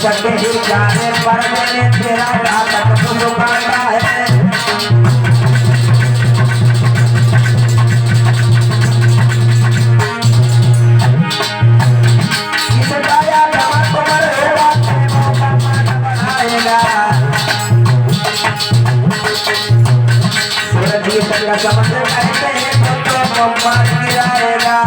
सके जाने पर मैंने तेरा घातक तो काटा है। समझ कहते हैं तो मार गिराएगा।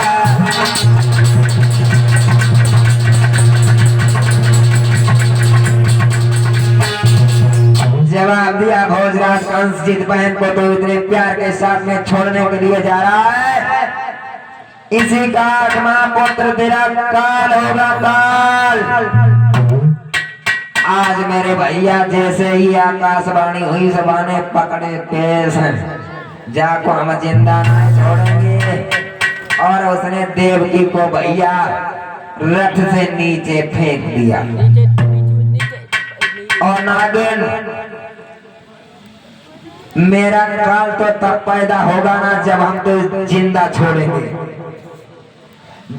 जवाब दिया भोजराज कंस जित बहन को तो इतने प्यार के साथ में छोड़ने के लिए जा रहा है। इसी का 8वां पुत्र तेरा काल होगा काल। आज मेरे भैया जैसे ही आकाशवाणी हुई जबाने पकड़े केस जाको हम जिंदा नहीं छोड़ेंगे। और उसने देवकी को भैया रथ से नीचे फेंक दिया। और नागिन मेरा काल तो तब पैदा होगा ना जब हम तो जिंदा छोड़ेंगे।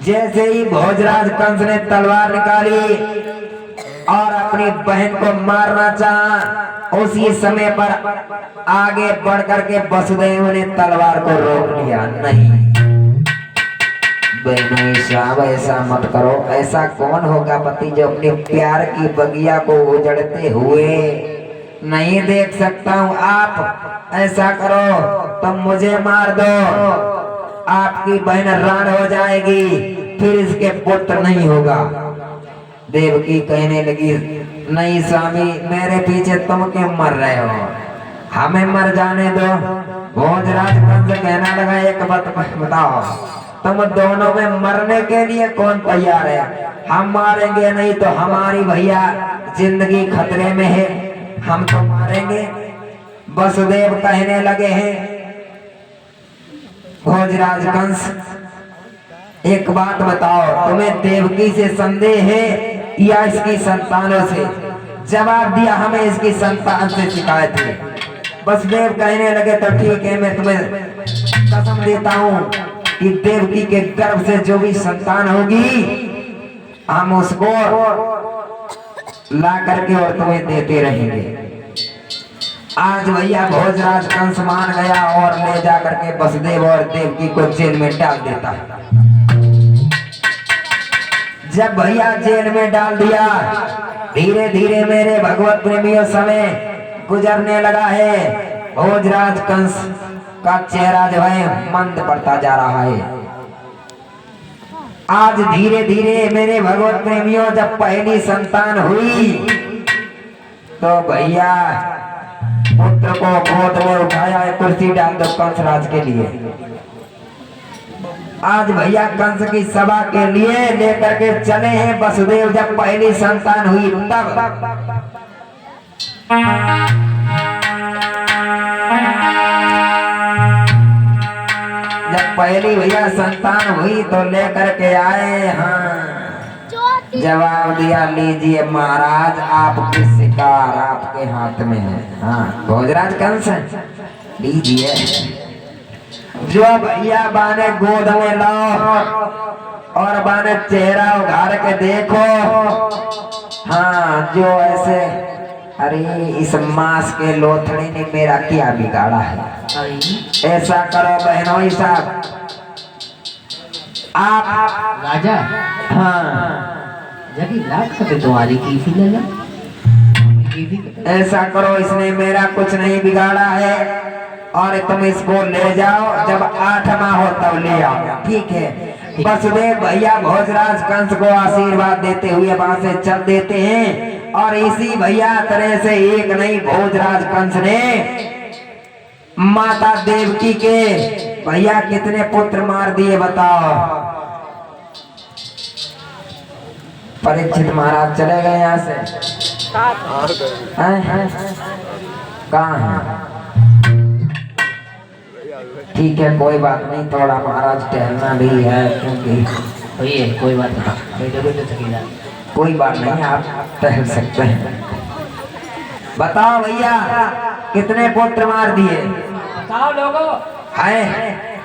जैसे ही भोजराज कंस ने तलवार निकाली और अपनी बहन को मारना चाहा, उसी समय पर आगे बढ़ करके वसुदेव ने तलवार को रोक लिया। नहीं बहनों साहब ऐसा मत करो। ऐसा कौन होगा पति जो अपने प्यार की बगिया को उजड़ते हुए नहीं देख सकता हूँ। आप ऐसा करो तुम मुझे मार दो, आपकी बहन रान हो जाएगी, फिर इसके पुत्र नहीं होगा। देवकी कहने लगी नहीं स्वामी मेरे पीछे तुम क्यों मर रहे हो, हमें मर जाने दो। भोजराज कंस कहना लगा एक बात बताओ, तुम दोनों में मरने के लिए कौन तैयार है? हम मारेंगे नहीं तो हमारी भैया जिंदगी खतरे में है, हम तो मारेंगे। वसुदेव कहने लगे हैं भोजराज कंस एक बात बताओ, तुम्हें देवकी से संदेह है या इसकी संतानों से? जवाब दिया हमें इसकी संतान से शिकायत है। वसुदेव कहने लगे तो ठीक है, मैं तुम्हें कसम देता हूँ कि देवकी के गर्भ से जो भी संतान होगी हम उसको ला करके और तुम्हें देते रहेंगे। आज भैया भोजराज कंस मान गया और ले जा करके वसुदेव और देवकी को जेल में डाल देता है। जब भैया जेल में डाल दिया, धीरे धीरे मेरे भगवत प्रेमियों समय गुजरने लगा है। भोजराज कंस का चेहरा जो है मंद पड़ता जा रहा है। आज धीरे धीरे मेरे भगवत प्रेमियों जब पहली संतान हुई तो भैया पुत्र को गोद में उठाया, कुर्सी डाल दो कंसराज के लिए। आज भैया कंस की सभा के लिए लेकर के चले हैं वसुदेव। जब पहली संतान हुई तब जब पहली भैया संतान हुई तो लेकर के आए। हाँ जवाब दिया लीजिए महाराज आपकी शिकार आपके हाथ में है। हाँ भोजराज कंस लीजिए। जो भैया बाने गोद में लाओ और बाने चेहरा उघाड़ के देखो। हाँ जो ऐसे अरे इस मांस के लोथड़े ने मेरा क्या बिगाड़ा है। ऐसा करो बहनों साहब आप राजा। हाँ जगी लाख कते तुम्हारी की थी लगा। ऐसा करो इसने मेरा कुछ नहीं बिगाड़ा है और तुम इसको ले जाओ, जब 8वां हो तब ले आओ। ठीक है। वसुदेव भैया भोजराज कंस को आशीर्वाद देते हुए वहां से चल देते हैं। और इसी भैया तरह से एक नहीं भोजराज कंस ने माता देवकी के भैया कितने पुत्र मार दिए बताओ। परीक्षित महाराज चले गए यहाँ से। कहाँ है? ठीक है कोई बात नहीं, थोड़ा महाराज टहलना भी है क्योंकि कोई बात नहीं, कोई बात नहीं आप टहल सकते हैं। बताओ भैया कितने पुत्र मार दिए? बताओ लोगों। है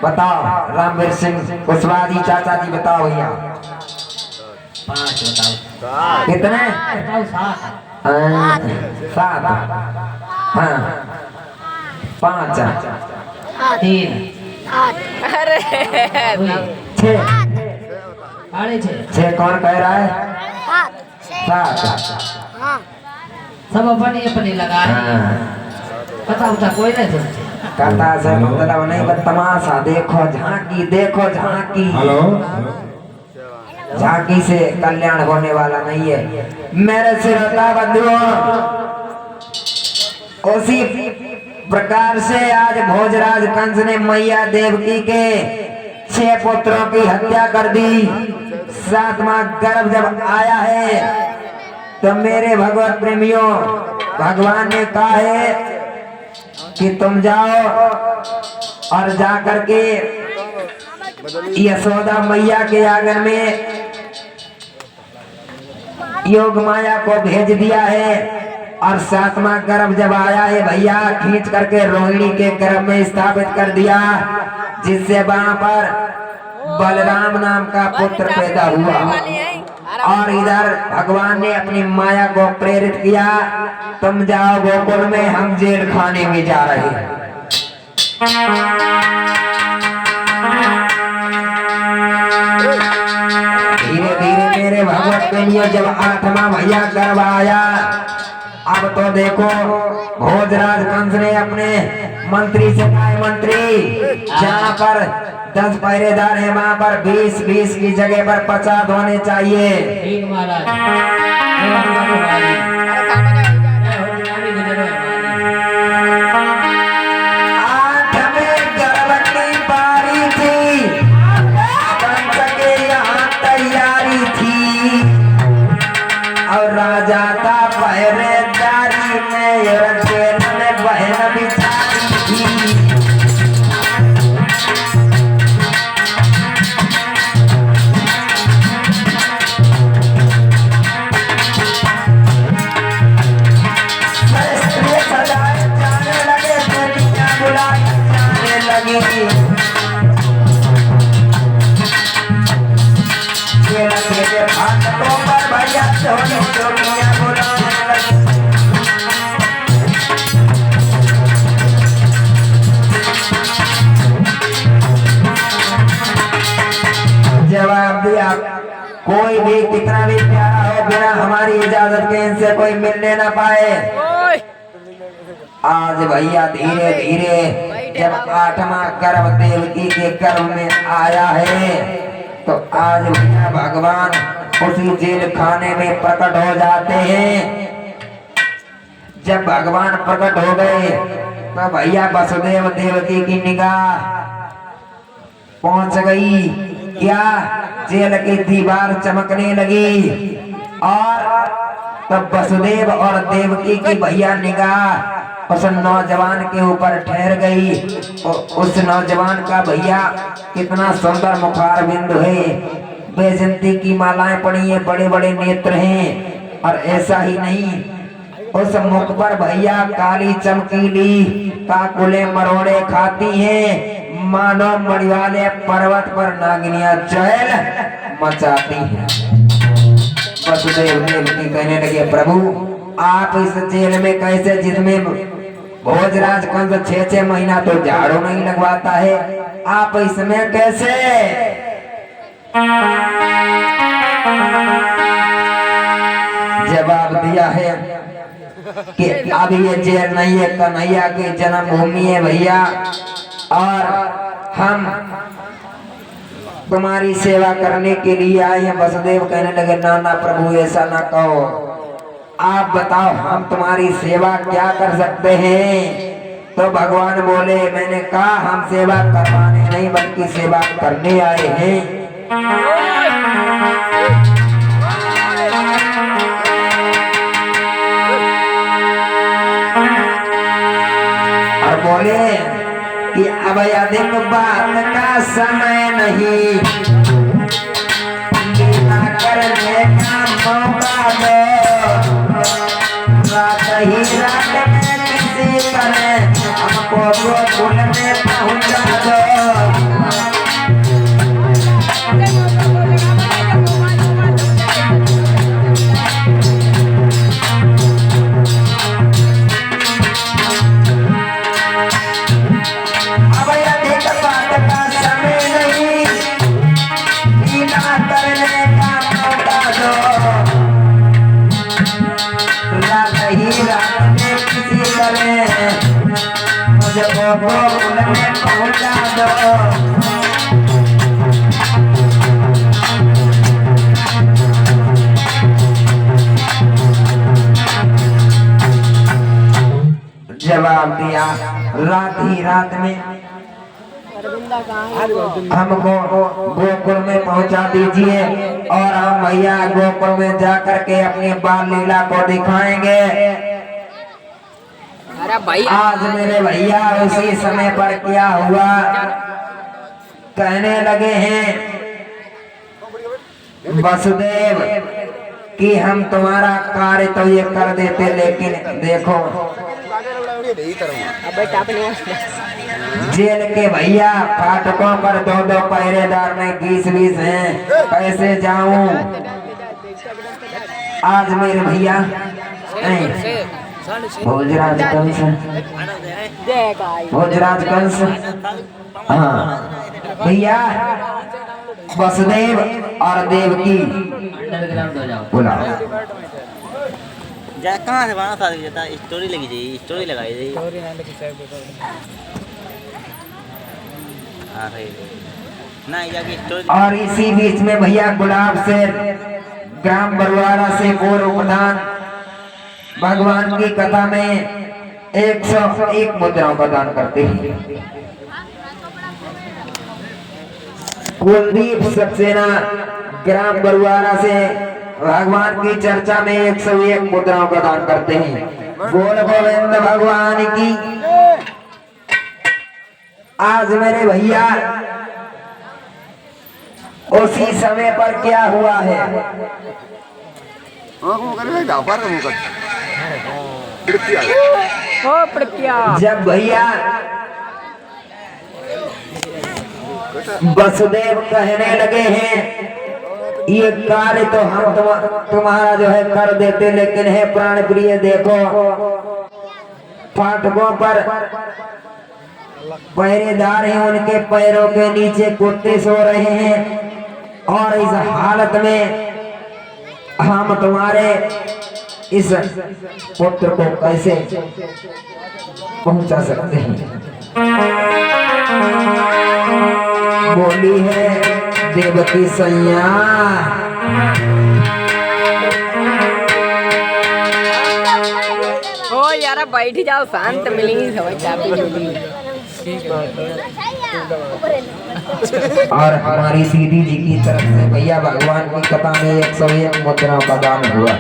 बताओ। रामवीर सिंह कुशवाहा जी चाचा जी बताओ भैया। 5 बताओ। कितने? बताओ सात। 7 हाँ 5 तीन। अरे 6 साढ़े 6। 6 कौन कह रहा है? 7 सब अपने अपने लगा रहे हैं। पता उता कोई नहीं सुनते। कहता से मतलब नहीं बस तमाशा देखो झांकी देखो झांकी। हेलो झांकी से कल्याण होने वाला नहीं है मेरे श्रोता बंधुओं। उसी प्रकार से आज भोजराज कंस ने मैया देवकी के 6 पुत्रों की हत्या कर दी। 7वां गर्भ जब आया है तो मेरे भगवत प्रेमियों भगवान ने कहा है कि तुम जाओ और जा करके यशोदा मैया के आंगन में योग माया को भेज दिया है। और 7वां गर्भ जब आया है भैया खींच करके रोहिणी के गर्भ में स्थापित कर दिया, जिससे वहां पर बलराम नाम का पुत्र पैदा हुआ। और इधर भगवान ने अपनी माया को प्रेरित किया, तुम जाओ गोकुल में, हम जेल खाने में जा रहे हैं। धीरे धीरे मेरे भगवत प्रेमियों जब 8वां भैया गर्भ आया, अब तो देखो भोजराज कंस ने अपने मंत्री से कहा, मंत्री जहाँ पर 10 पहरेदार है वहाँ पर 20-20 की जगह पर 50 होने चाहिए। ठीक महाराज। राजा था पहरेदारी में जेल में बहन बिचारी थी। सजाए जाने लगे, दुनिया बुलाई जाने लगी। फाटकों पर भैया सोनी दुनिया बुलाने लगी। जवाब दिया, कोई भी कितना भी प्यारा हो बिना हमारी इजाजत के इनसे कोई मिलने ना पाए। आज भैया धीरे धीरे जब 8वां गर्भ देवकी के गर्भ में आया है तो आज भैया भगवान उसी जेल खाने में प्रकट हो जाते हैं। जब भगवान प्रकट हो गए तो भैया वसुदेव देवकी की निगाह पहुंच गई, क्या जेल की दीवार चमकने लगी। और तब वसुदेव और देवकी की भैया निगाह उस नौजवान के ऊपर ठहर गई। उस नौजवान का भैया कितना सुंदर मुखार बिंदु है, वैजयंती की मालाएं पड़ी है, बड़े बड़े नेत्र हैं। और ऐसा ही नहीं, उस मुख पर भैया काली चमकीली काकुले मरोड़े खाती हैं, मानो मणिवाले पर्वत पर नागिनियां चहल मचाती हैं। वसुदेव देवकी कहने लगे, प्रभु आप इस जेल में कैसे, जिसमें भोजराज कंस 6-6 महीना तो झाड़ू नहीं लगवाता है, आप इसमें कैसे? जवाब दिया है कि अब ये जेल नहीं है, कन्हैया की जन्मभूमि है भैया, और हम तुम्हारी सेवा करने के लिए आए हैं। वसुदेव कहने लगे, ना ना प्रभु ऐसा ना कहो, आप बताओ हम तुम्हारी सेवा क्या कर सकते हैं। तो भगवान बोले, मैंने कहा हम सेवा करवाने नहीं बल्कि सेवा करने आए हैं। और बोले कि अब अधिक बात का समय नहीं, लीला करने का मौका दो। रात ही रात में किसी तरह हमको गोकुल में पहुंचा दो। गोकुल में पहुंचा दो। जवाब दिया, रात ही रात में हमको गोकुल में पहुंचा दीजिए और हम भैया गोकुल में जाकर के अपनी बाल लीला को दिखाएंगे। अरे भाई आज मेरे भैया उसी समय पर क्या हुआ, कहने लगे हैं वसुदेव कि हम तुम्हारा कार्य तो ये कर देते, लेकिन देखो जेल के भैया फाटकों पर दो दो पहरेदार में 20-20 हैं, कैसे जाऊं। आज मेरे भैया भोजराज कंस, भोजराज कंस, हाँ भैया वसुदेव और देवकी बोला कहाँ से बना था स्टोरी लगी थी, स्टोरी लगाई थी। और इसी बीच में भैया गुलाब से ग्राम बरवाड़ा से पूर्व प्रधान भगवान की कथा में 101 मुद्राओं का दान करते हैं। कुलदीप सक्सेना ग्राम बरवाड़ा से भगवान की चर्चा में 101 मुद्राओं का दान करते हैं। बोल गोविंद भगवान की। आज मेरे भैया उसी समय पर क्या हुआ है, जब भैया वसुदेव कहने लगे हैं ये कार्य तो हम तुम्हारा जो है कर देते, लेकिन है प्राण प्रिय देखो फाटकों पर पहरेदार हैं, उनके पैरों के नीचे कुत्ते सो रहे हैं और इस हालत में हम तुम्हारे इस पुत्र को कैसे पहुंचा सकते हैं। बोली है देवकी सैया, ओ यार बैठ जाओ, शांत मिलेंगी समझ और हमारी सीधी जी की तरफ से भैया भगवान की कथा में 101 मुद्राओं का दान हुआ।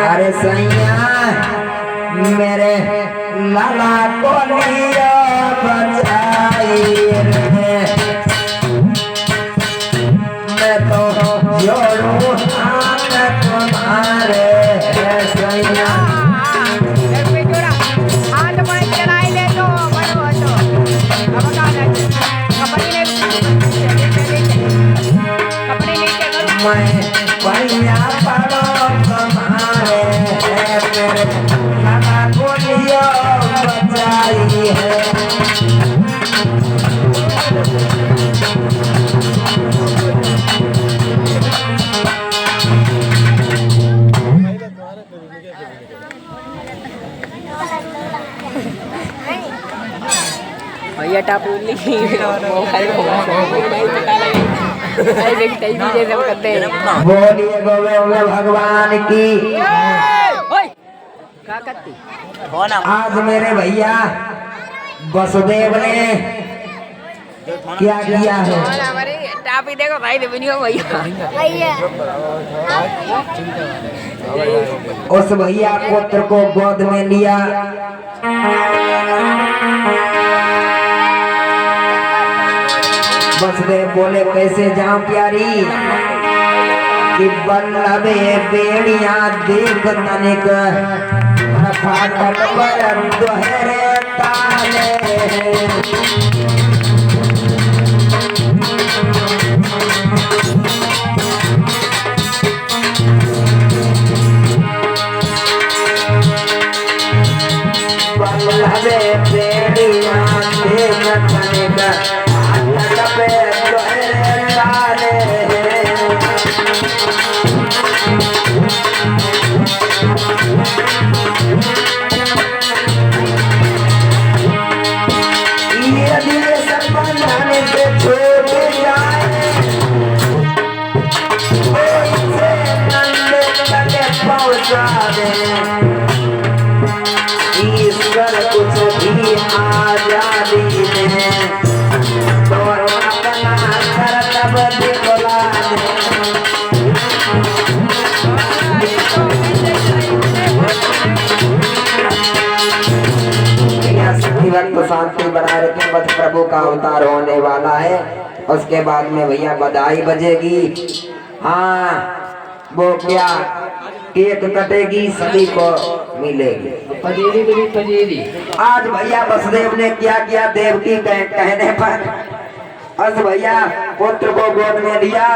अरे सैया मेरे लाला को लिया बचाई रे, मैं तो जोड़ू हाथ तुम्हारे सैया। मैं भैया पड़ो तुम्हारे मेरे लाला को लिया बचाई है। भैया टाप बोलिए गोविंद भगवान की। आज मेरे भैया वसुदेव ने क्या किया है, टापी देखो भाई भैया उस भैया पुत्र को गोद में लिया। वसुदेव बोले कैसे जाऊं प्यारी, कि बल्लभे बेड़िया देख तनिक फाटक पर दोहरे ताले। बल्लभे बेड़िया देख तनिक फाटक पर दोहरे ताले। जाने ईश्वर कुछ भी आजादी में तो अपना कर्तव्य दिखला वक्त शांति बनाए रखें। बस प्रभु का अवतार होने वाला है। उसके बाद में भैया बधाई बजेगी। हाँ वो क्या केक कटेगी सभी को मिलेगी पजेरी भी पजेरी। आज भैया वसुदेव ने क्या किया देवकी के कहने पर अस भैया पुत्र को गोद में लिया।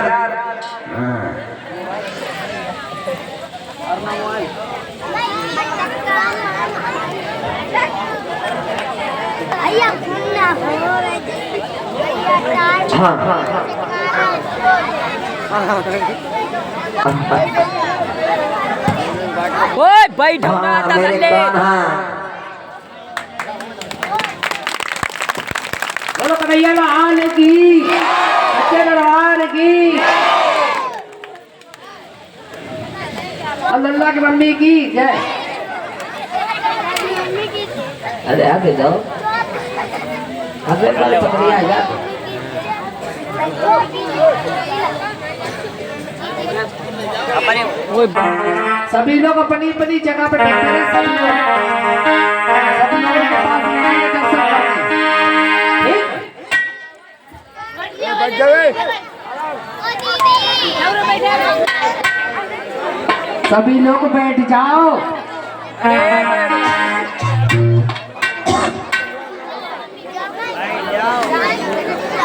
ओए बैठो ना मेरे कान्हा बोलो कन्हैया लाल की, सच्चे दरबार की, अल्लाह की मम्मी की जय। अरे आगे जाओ, आगे वाले पकड़िया जा। सभी लोग अपनी अपनी जगह पे बैठे हैं। सभी लोग के पास नहीं दर्शन करने। सभी लोग बैठ जाओ।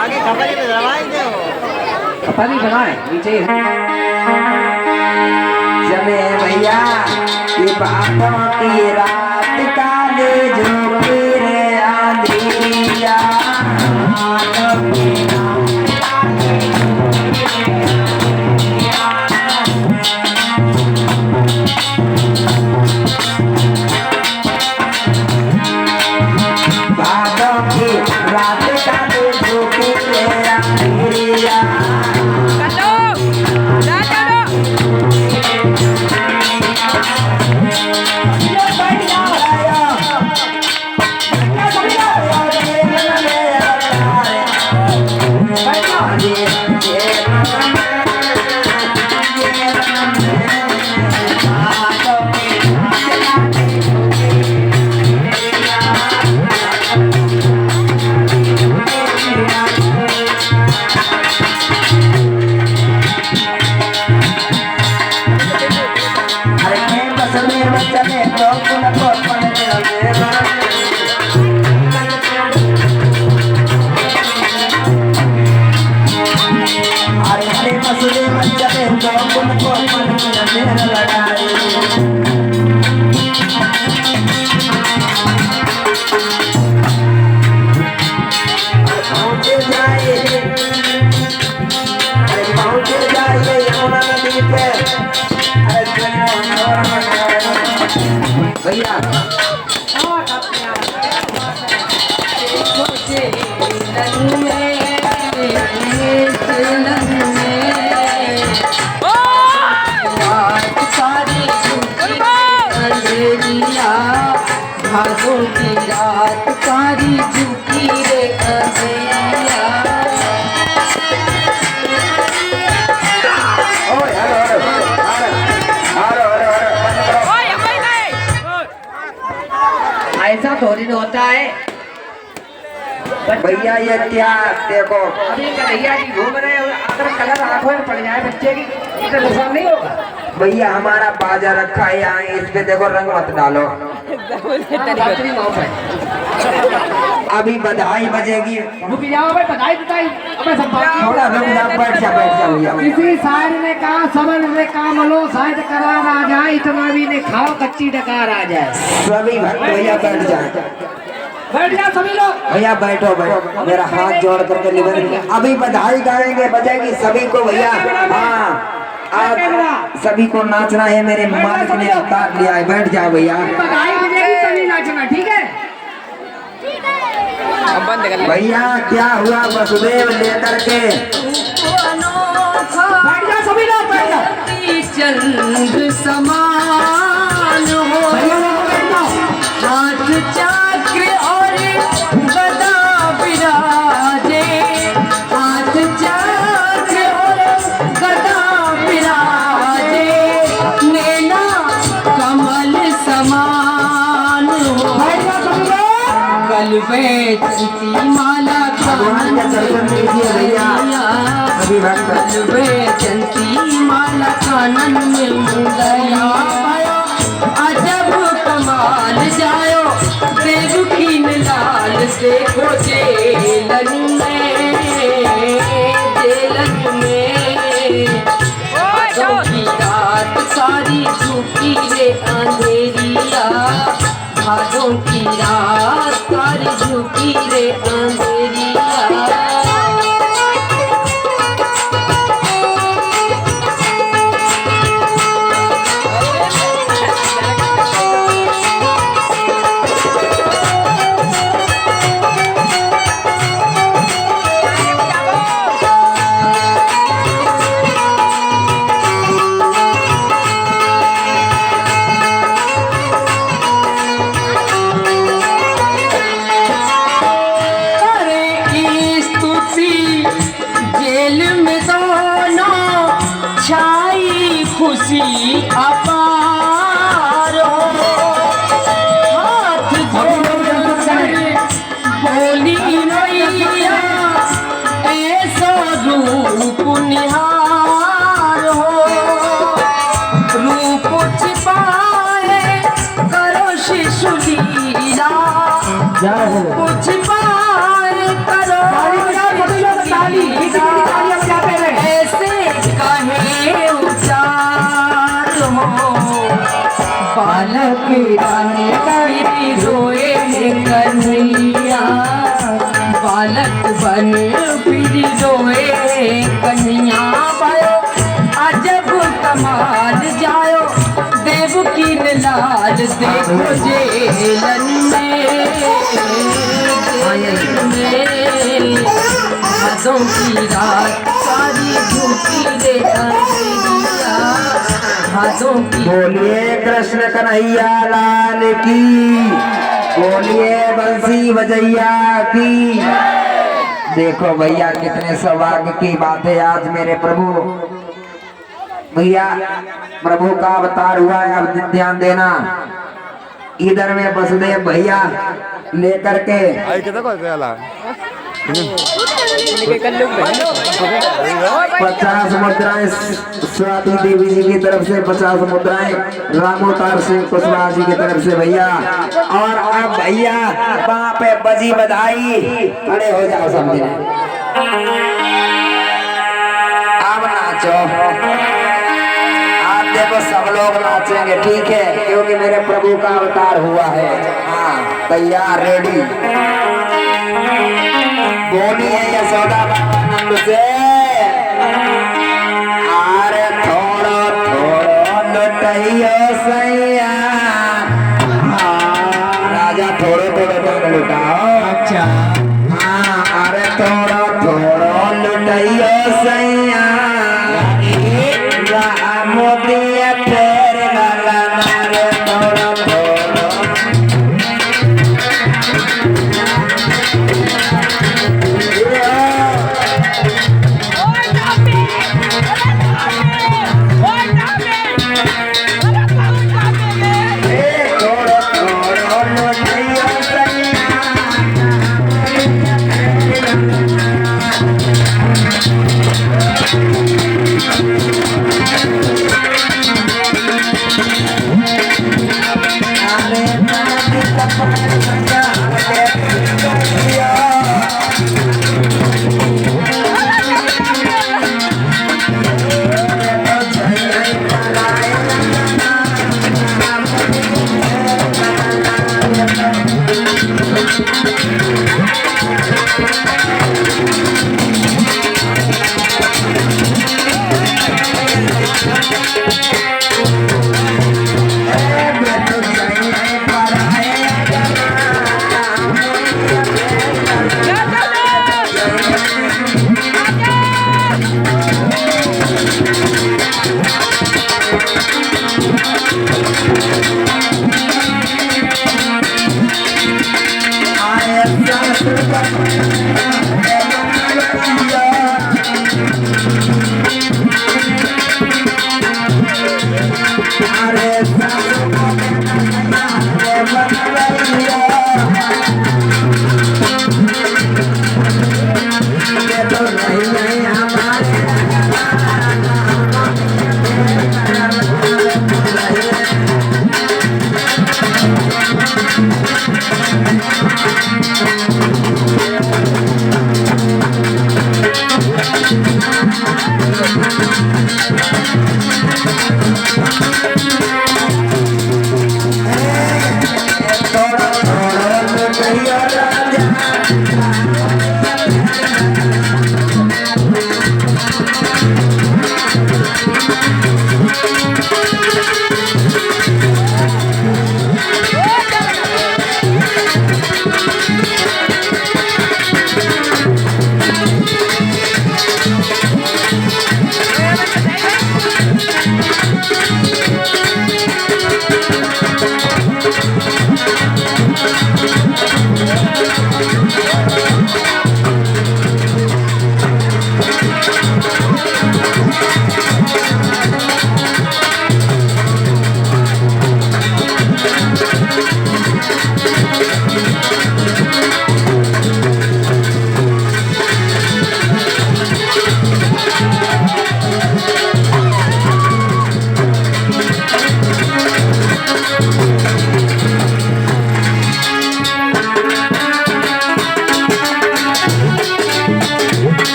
आगे खपरी पे दवाई दो। खपरी बनाए नीचे। चले भैया ये बातों की रात काले जो मेरे आंधिया बातों की रात काले जो मेरे आंधिया भैया भागों की रात कारी झुकी रे कन्हैया। ऐसा थोड़ी न होता है भैया ये क्या देखो अभी कन्हैया जी घूम रहे हैं। अगर कलर आंखों में पड़ जाए बच्चे की तो नुकसान नहीं होगा। भैया हमारा बाजा रखा है यहाँ इस पे देखो रंग मत डालो। अभी बधाई बजेगी। रुक जाओ भाई बधाई बधाई। थोड़ा रुक जा बैठ जा भैया। किसी शायर ने कहा समझ में काम लो शायद करार आ जाए इतना भी ने खाओ कच्ची डकार आ जाए। सभी भक्त भैया बैठ जाए। बैठ जाओ सभी लोग। भैया बैठो बैठो मेरा हाथ जोड़ करके निवेदन। अभी बधाई गाएंगे बजेगी सभी को भैया। हाँ आज सभी को नाचना है। मेरे मालिक ने अवतार लिया है। बैठ जाओ भैया। बधाई बजेगी सभी नाचना ठीक है। बंद कर ले भैया क्या हुआ वसुदेव लेकर के बैठ जाओ सभी लोग बैठ जाओ। चंद्र समान लाल बेचती माला भगवान का दर्शन कीजिए भैया। अभी भक्त बेचती माला कानन में मुंदरिया पायो अजब कमाल जायो देव की लाल देखो जेलन में भादों की रात सारी झुकी रे अंधेरिया भादों की रात सारी झुकी रे अंधेरिया खुशी अपार हो हाथ जोड़कर बोली मैया ऐसा रूप निहार हो रूप छिपाए करो शिशु लीला रूप छिपाए करो ऐसे कहे बालक रानी मेरी रोए कन्हैया बालक बन फिर रोए कन्हैया पायो अजब कमाल जायो देव की लाल देखो जेलन में भादों की रात सारी झूठी रे अंधेरिया भादों की बोलिए कृष्ण कन्हैया लाल की बोलिए बंसी बजैया की। देखो भैया कितने सौभाग्य की बात है आज मेरे प्रभु भैया प्रभु का अवतार हुआ है। अब ध्यान देना इधर में वसुदेव भैया लेकर के 50 मुद्राएं स्वाति देवी जी की तरफ से 50 मुद्राएं रामोतार सिंह कुशवाहा जी की तरफ से भैया। और अब भैया वहाँ पे बजी बधाई खड़े हो जाओ समझे अब नाचो आप देखो सब लोग नाचेंगे ठीक है क्योंकि मेरे प्रभु का अवतार हुआ है। हाँ तैयार रेडी बोलिए यशोदा नंद से आरे थोड़ो थोड़ो लुटाइयो सैया राजा थोड़ो थोड़ो लुटाओ अच्छा हाँ अरे थोड़ो थोड़ो लुटाइयो सैया मोदी फेर वाला मारे थोड़ो थोड़ो अरे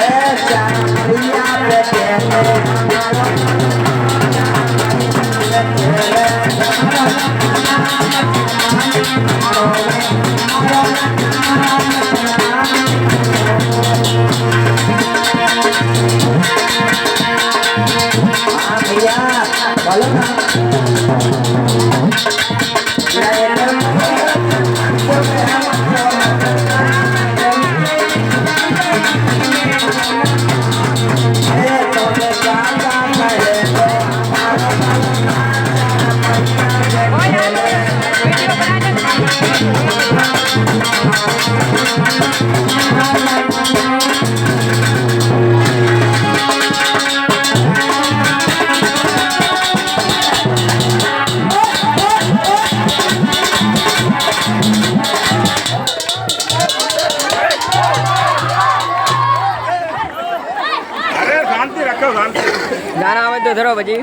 ऐसा भैया भैया बोलो ना गाना आवे तो धरो बजी